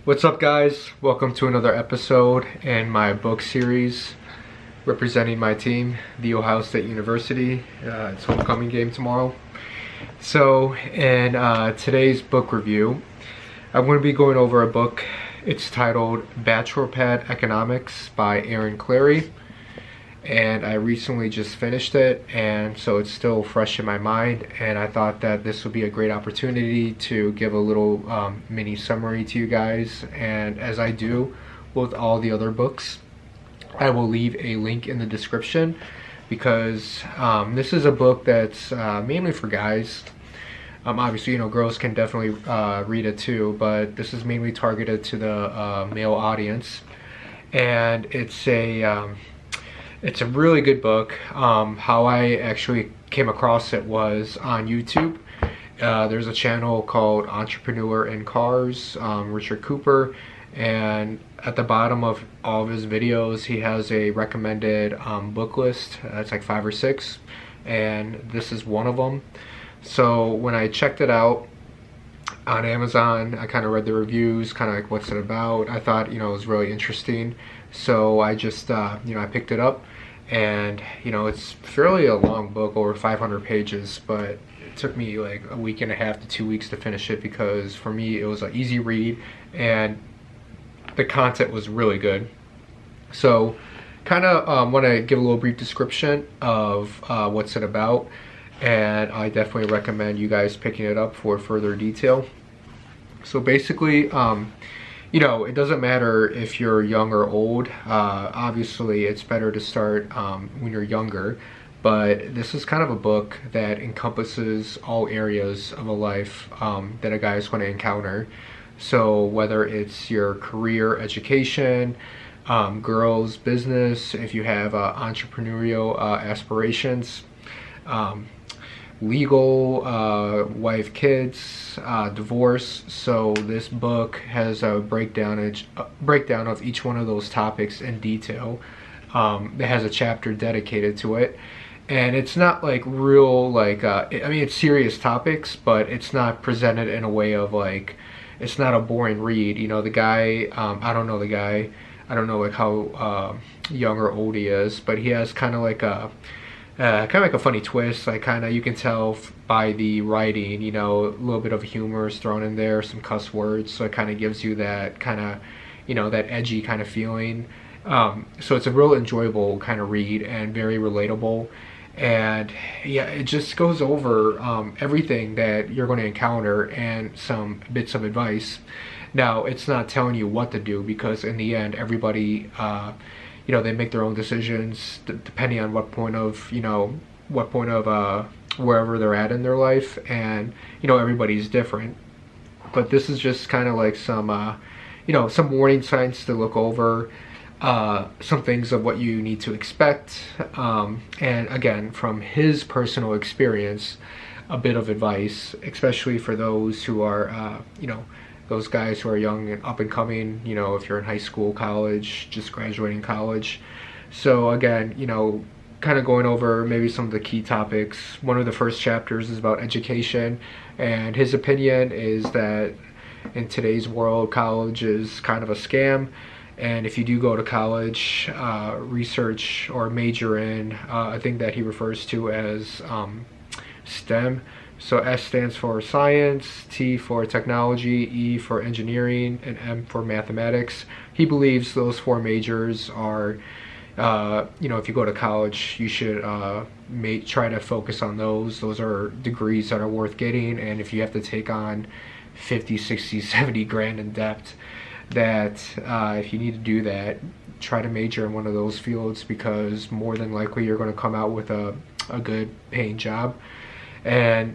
What's up, guys? Welcome to another episode in my book series representing my team, The Ohio State University. It's homecoming game tomorrow. So in today's book review, I'm going to be going over a book. It's titled Bachelor Economics by Clarey. And I recently just finished it, and so it's still fresh in my mind, and I thought that this would be a great opportunity to give a little mini summary to you guys. And as I do with all the other books, I will leave a link in the description because this is a book that's mainly for guys. Obviously, girls can definitely read it too, but this is mainly targeted to the male audience, and it's a really good book. How I actually came across it was on YouTube. There's a channel called Entrepreneur in Cars, Richard Cooper, and at the bottom of all of his videos he has a recommended book list. It's like 5 or 6, and this is one of them. So when I checked it out on Amazon, I kind of read the reviews, kind of like what's it about. I thought it was really interesting, so I just I picked it up, and it's fairly a long book, over 500 pages, but it took me like a week and a half to 2 weeks to finish it because for me it was an easy read and the content was really good. So kind of want to give a little brief description of what's it about, and I definitely recommend you guys picking it up for further detail. So basically, it doesn't matter if you're young or old. Obviously, it's better to start when you're younger, but this is kind of a book that encompasses all areas of a life that a guy is going to encounter. So whether it's your career, education, girls, business, if you have entrepreneurial aspirations, legal, wife, kids, divorce. So this book has a breakdown of each one of those topics in detail. It has a chapter dedicated to it, and it's not like real it's serious topics, but it's not presented in a way of like, it's not a boring read. The guy, I don't know the guy, I don't know like how young or old he is, but he has kind of like a funny twist. Like you can tell by the writing, a little bit of humor is thrown in there, some cuss words, so it kind of gives you that kind of, that edgy kind of feeling. So it's a real enjoyable kind of read and very relatable. And yeah, it just goes over everything that you're going to encounter and some bits of advice. Now, it's not telling you what to do, because in the end, everybody they make their own decisions depending on what point of wherever they're at in their life, and everybody's different. But this is just kind of like some some warning signs to look over, some things of what you need to expect, and again, from his personal experience, a bit of advice, especially for those who are those guys who are young and up and coming, if you're in high school, college, just graduating college. So again, kind of going over maybe some of the key topics. One of the first chapters is about education, and his opinion is that in today's world, college is kind of a scam, and if you do go to college, research or major in a thing that he refers to as STEM. So S stands for science, T for technology, E for engineering, and M for mathematics. He believes those 4 majors are, if you go to college, you should try to focus on those. Those are degrees that are worth getting, and if you have to take on 50, 60, 70 grand in debt, that if you need to do that, try to major in one of those fields, because more than likely you're going to come out with a good paying job. And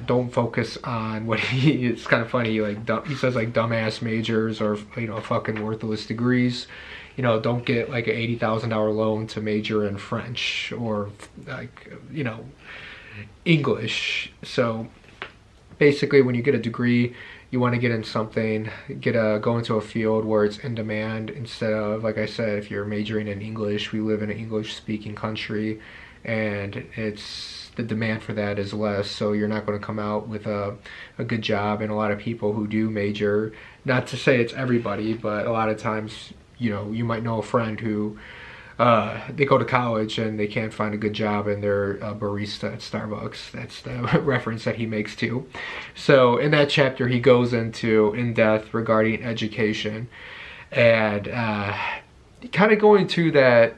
don't focus on what it's kind of funny, he says like dumbass majors or fucking worthless degrees. Don't get like an $80,000 loan to major in French or English. So basically, when you get a degree, you want to get in something, go into a field where it's in demand, instead of, like I said, if you're majoring in English. We live in an English speaking country, and it's the demand for that is less, so you're not going to come out with a good job. And a lot of people who do major, not to say it's everybody, but a lot of times, you know, you might know a friend who they go to college and they can't find a good job and they're a barista at Starbucks. That's the reference that he makes too. So in that chapter, he goes into in depth regarding education, and kind of going to that,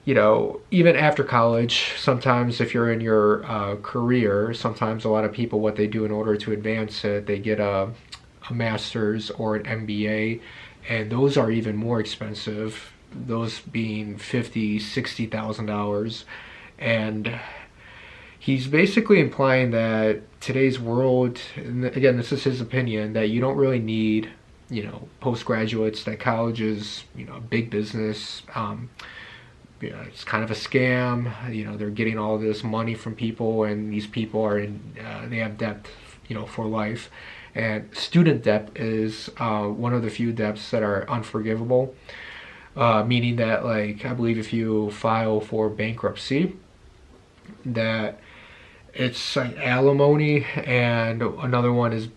you know, even after college, sometimes if you're in your career, sometimes a lot of people, what they do in order to advance it, they get a master's or an MBA, and those are even more expensive, those being $50,000, $60,000. And he's basically implying that today's world, and again, this is his opinion, that you don't really need, you know, postgraduates, that college is, you know, big business. You know, it's kind of a scam. You know, they're getting all this money from people, and these people are in, they have debt, you know, for life. And student debt is one of the few debts that are unforgivable, meaning that, like, I believe if you file for bankruptcy, that it's like alimony, and another one is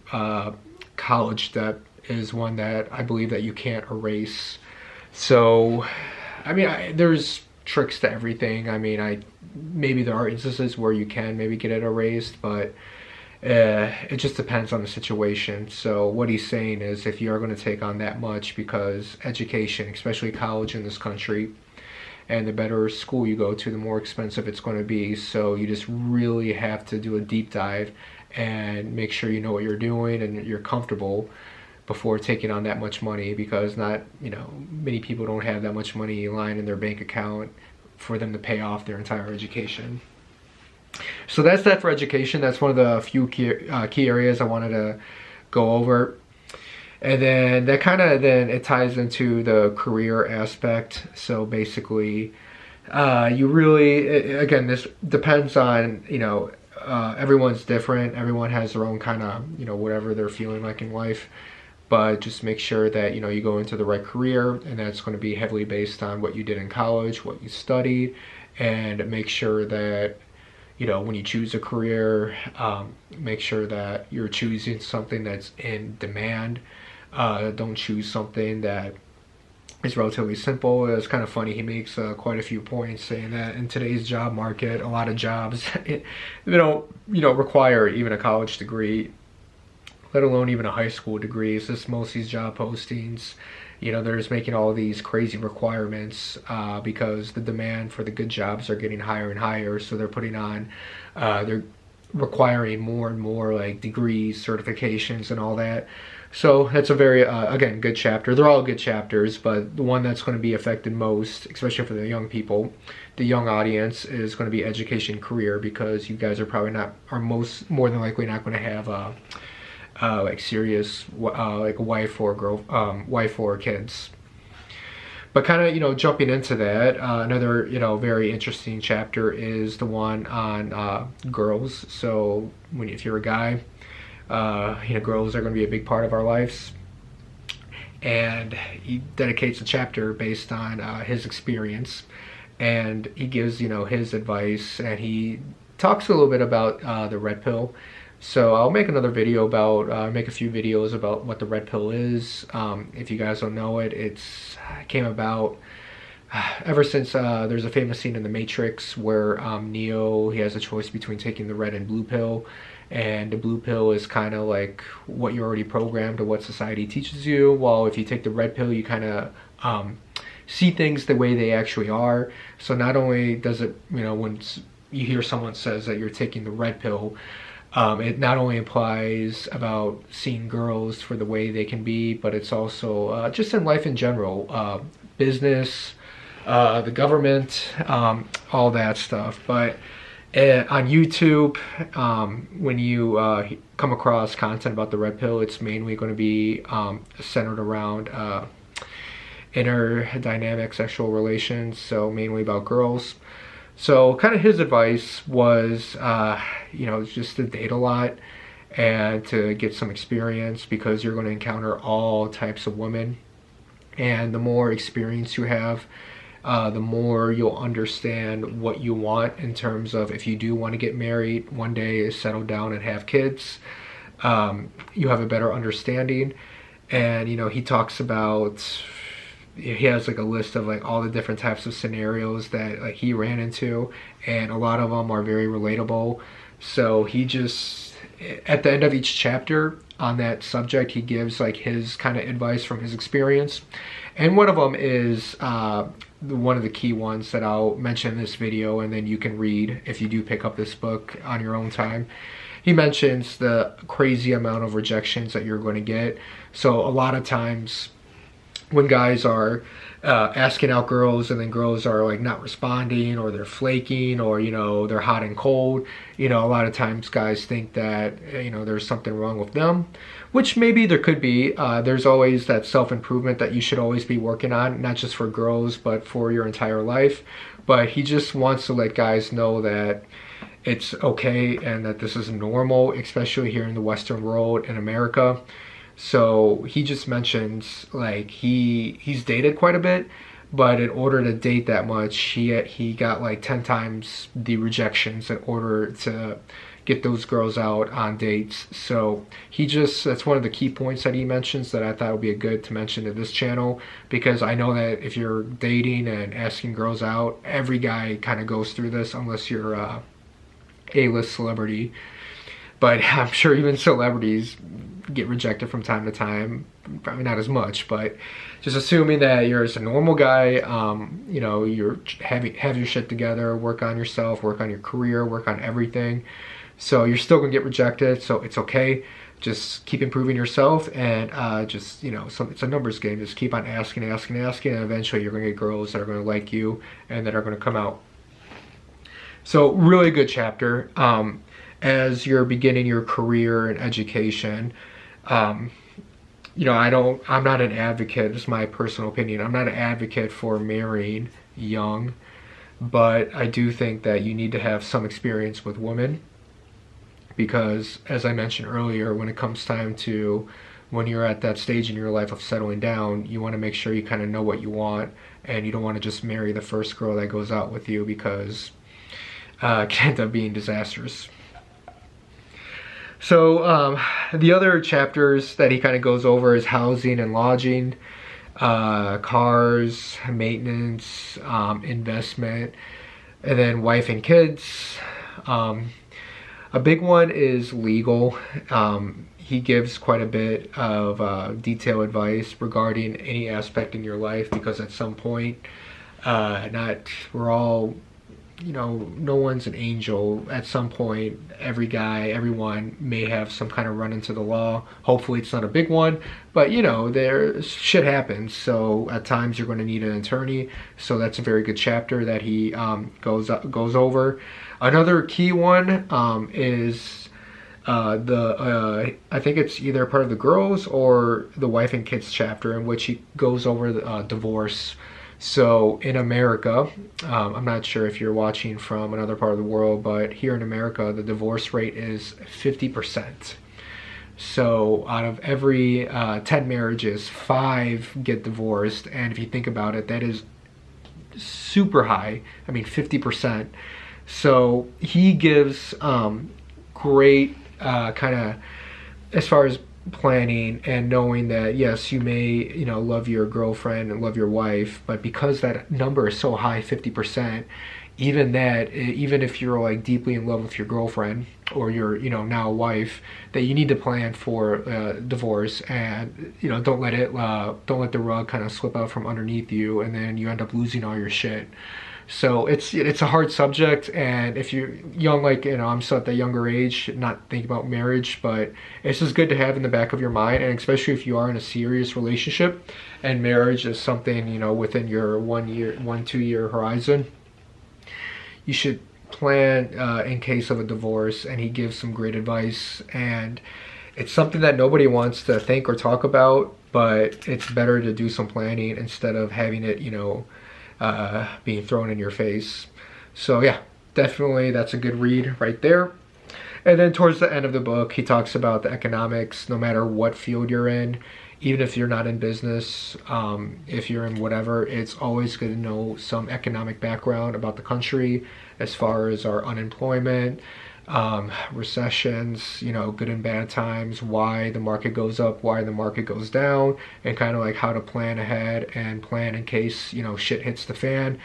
college debt is one that I believe that you can't erase. So, I mean, there's tricks to everything. I mean, maybe there are instances where you can maybe get it erased, but it just depends on the situation. So what he's saying is, if you're going to take on that much, because education, especially college in this country, and the better school you go to, the more expensive it's going to be. So you just really have to do a deep dive and make sure you know what you're doing and you're comfortable before taking on that much money, because not, you know, many people don't have that much money lying in their bank account for them to pay off their entire education. So that's that for education. That's one of the few key areas I wanted to go over. And then that kind of, then it ties into the career aspect. So basically, you really, again, this depends on, you know, everyone's different. Everyone has their own kind of, you know, whatever they're feeling like in life. But just make sure that, you know, you go into the right career, and that's going to be heavily based on what you did in college, what you studied, and make sure that, you know, when you choose a career, make sure that you're choosing something that's in demand. Don't choose something that is relatively simple. It's kind of funny, he makes quite a few points saying that in today's job market, a lot of jobs, they don't, you know, require even a college degree, let alone even a high school degree. It's just most of these job postings, you know, they're just making all these crazy requirements because the demand for the good jobs are getting higher and higher. So they're putting on, they're requiring more and more like degrees, certifications, and all that. So that's a very, again, good chapter. They're all good chapters, but the one that's going to be affected most, especially for the young people, the young audience, is going to be education, career, because you guys are probably not, are more than likely not going to have like serious like a wife or wife or kids. But kind of, you know, jumping into that, another, you know, very interesting chapter is the one on girls. So if you're a guy, you know, girls are going to be a big part of our lives, and he dedicates a chapter based on his experience, and he gives, you know, his advice, and he talks a little bit about the red pill. So I'll make another video about, make a few videos about what the red pill is. If you guys don't know it, it came about ever since there's a famous scene in The Matrix where Neo, he has a choice between taking the red and blue pill. And the blue pill is kind of like what you're already programmed, or what society teaches you. While if you take the red pill, you kind of see things the way they actually are. So not only does it, you know, when you hear someone says that you're taking the red pill, it not only implies about seeing girls for the way they can be, but it's also just in life in general, business, the government, all that stuff. But on YouTube, when you come across content about the red pill, it's mainly going to be centered around interdynamic sexual relations, so mainly about girls. So kind of his advice was, you know, just to date a lot and to get some experience, because you're going to encounter all types of women. And the more experience you have, the more you'll understand what you want in terms of if you do want to get married one day, settle down and have kids. You have a better understanding. And you know, he talks about, he has like a list of like all the different types of scenarios that like he ran into, and a lot of them are very relatable. So he just, at the end of each chapter on that subject, he gives like his kind of advice from his experience. And one of them is one of the key ones that I'll mention in this video, and then you can read if you do pick up this book on your own time. He mentions the crazy amount of rejections that you're going to get. So a lot of times when guys are asking out girls, and then girls are like not responding, or they're flaking, or you know, they're hot and cold, you know, a lot of times guys think that, you know, there's something wrong with them, which maybe there could be. There's always that self-improvement that you should always be working on, not just for girls but for your entire life. But he just wants to let guys know that it's okay and that this is normal, especially here in the Western world in America. So he just mentions like he's dated quite a bit, but in order to date that much, he got like 10 times the rejections in order to get those girls out on dates. So he just, that's one of the key points that he mentions that I thought would be a good to mention to this channel, because I know that if you're dating and asking girls out, every guy kind of goes through this unless you're A-list celebrity. But I'm sure even celebrities get rejected from time to time. Probably not as much, but just assuming that you're just a normal guy, you know, you're have your shit together, work on yourself, work on your career, work on everything. So you're still gonna get rejected, so it's okay. Just keep improving yourself, and just, you know, it's a numbers game. Just keep on asking, and eventually you're gonna get girls that are gonna like you and that are gonna come out. So really good chapter. As you're beginning your career and education, you know, I'm not an advocate, this is my personal opinion, I'm not an advocate for marrying young, but I do think that you need to have some experience with women, because as I mentioned earlier, when it comes time to, when you're at that stage in your life of settling down, you want to make sure you kind of know what you want, and you don't want to just marry the first girl that goes out with you, because it can end up being disastrous. So the other chapters that he kind of goes over is housing and lodging, cars, maintenance, investment, and then wife and kids. A big one is legal. He gives quite a bit of detailed advice regarding any aspect in your life, because at some point, we're all, you know, no one's an angel. At some point, everyone may have some kind of run into the law. Hopefully it's not a big one, but you know, shit happens. So at times you're going to need an attorney. So that's a very good chapter that he goes over. Another key one is I think it's either part of the girls or the wife and kids chapter, in which he goes over the divorce. So in America, I'm not sure if you're watching from another part of the world, but here in America, the divorce rate is 50%. So out of every 10 marriages, 5 get divorced. And if you think about it, that is super high. I mean, 50%. So he gives great kind of, as far as planning and knowing that, yes, you may, you know, love your girlfriend and love your wife, but because that number is so high, 50%, even if you're like deeply in love with your girlfriend or your, you know, now wife, that you need to plan for divorce, and you know, don't let the rug kind of slip out from underneath you, and then you end up losing all your shit. So it's a hard subject, and if you're young, like, you know, I'm still at that younger age, not thinking about marriage, but it's just good to have in the back of your mind, and especially if you are in a serious relationship and marriage is something, you know, within your 1-2 year horizon, you should plan in case of a divorce. And he gives some great advice, and it's something that nobody wants to think or talk about, but it's better to do some planning instead of having it, you know, being thrown in your face. So yeah, definitely that's a good read right there. And then towards the end of the book, he talks about the economics. No matter what field you're in, even if you're not in business, if you're in whatever, it's always good to know some economic background about the country as far as our unemployment, recessions, you know, good and bad times, why the market goes up, why the market goes down, and kind of like how to plan ahead and plan in case, you know, shit hits the fan.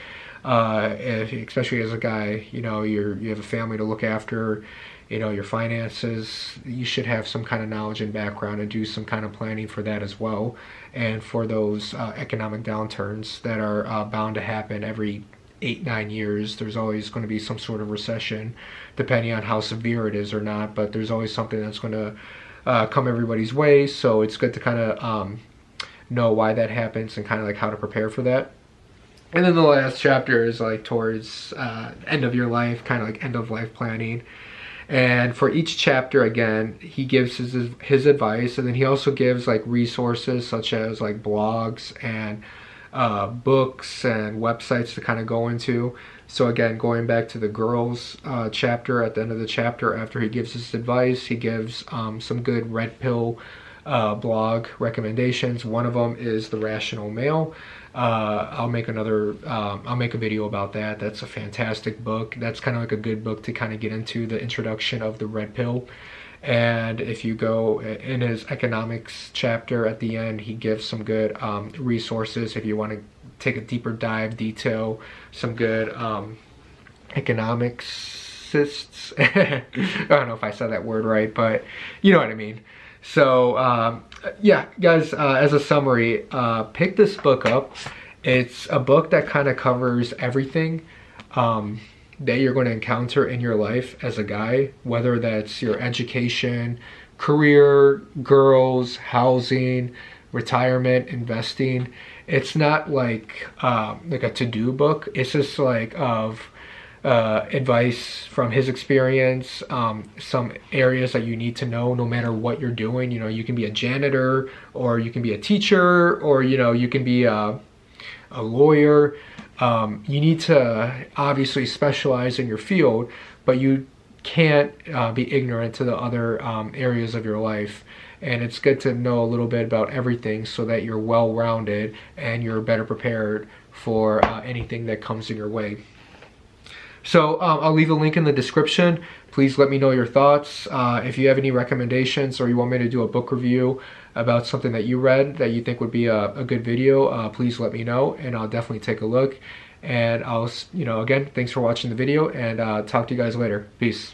Especially as a guy, you know, you have a family to look after, you know, your finances, you should have some kind of knowledge and background and do some kind of planning for that as well. And for those economic downturns that are bound to happen every 8-9 years, there's always going to be some sort of recession, depending on how severe it is or not, but there's always something that's going to come everybody's way. So it's good to kind of know why that happens and kind of like how to prepare for that. And then the last chapter is like towards end of your life, kind of like end of life planning. And for each chapter, again, he gives his advice, and then he also gives like resources such as like blogs and books and websites to kind of go into. So again, going back to the girls chapter, at the end of the chapter, after he gives his advice, he gives some good red pill blog recommendations. One of them is The Rational Male. I'll make a video about that. That's a fantastic book. That's kind of like a good book to kind of get into the introduction of the red pill. And if you go in his economics chapter at the end, he gives some good resources if you want to take a deeper dive, detail some good economicists. I don't know if I said that word right, but you know what I mean. So yeah, guys, as a summary, pick this book up. It's a book that kind of covers everything that you're going to encounter in your life as a guy, whether that's your education, career, girls, housing, retirement, investing. It's not like a to-do book. It's just like of advice from his experience, some areas that you need to know no matter what you're doing. You know, you can be a janitor, or you can be a teacher, or you know, you can be a lawyer. You need to obviously specialize in your field, but you can't be ignorant to the other areas of your life. And it's good to know a little bit about everything so that you're well-rounded and you're better prepared for anything that comes in your way. So I'll leave a link in the description. Please let me know your thoughts. If you have any recommendations, or you want me to do a book review about something that you read that you think would be a good video, please let me know, and I'll definitely take a look. And I'll, you know, again, thanks for watching the video, and talk to you guys later. Peace.